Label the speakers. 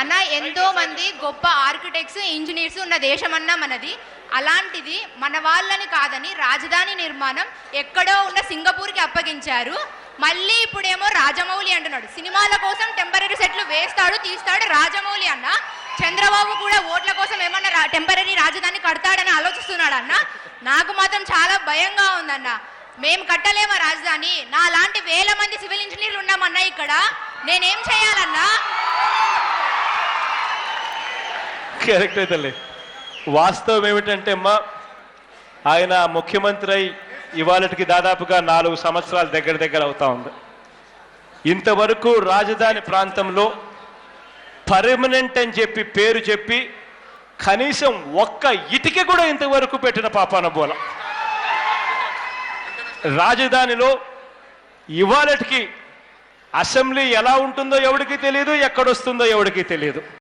Speaker 1: అన్న ఎంతో మంది గొప్ప ఆర్కిటెక్ట్స్ ఇంజనీర్స్ ఉన్న దేశం అన్న మనది. అలాంటిది మన వాళ్ళని కాదని రాజధాని నిర్మాణం ఎక్కడో ఉన్న సింగపూర్కి అప్పగించారు. మళ్ళీ ఇప్పుడేమో రాజమౌళి అంటున్నాడు. సినిమాల కోసం టెంపరీ సెట్లు వేస్తాడు తీస్తాడు రాజమౌళి అన్న. చంద్రబాబు కూడా ఓట్ల కోసం ఏమన్నా టెంపరీ రాజధాని కడతాడని ఆలోచిస్తున్నాడు అన్న. నాకు మాత్రం చాలా భయంగా ఉందన్న. మేము కట్టలేమా రాజధాని? నా లాంటి వేల మంది సివిల్ ఇంజనీర్లు ఉన్నామన్నా ఇక్కడ. నేనేం చేయాలన్నా?
Speaker 2: కరెక్ట్ అయితే వాస్తవం ఏమిటంటే అమ్మా, ఆయన ముఖ్యమంత్రి అయి ఇవాళకి దాదాపుగా 4 సంవత్సరాల దగ్గర అవుతా ఉంది. ఇంతవరకు రాజధాని ప్రాంతంలో పర్మనెంట్ అని చెప్పి పేరు చెప్పి కనీసం ఒక్క ఇటుక కూడా ఇంతవరకు పెట్టిన పాపాన బోల. రాజధానిలో ఇవాళకి అసెంబ్లీ ఎలా ఉంటుందో ఎవడికి తెలియదు, ఎక్కడొస్తుందో ఎవడికి తెలియదు.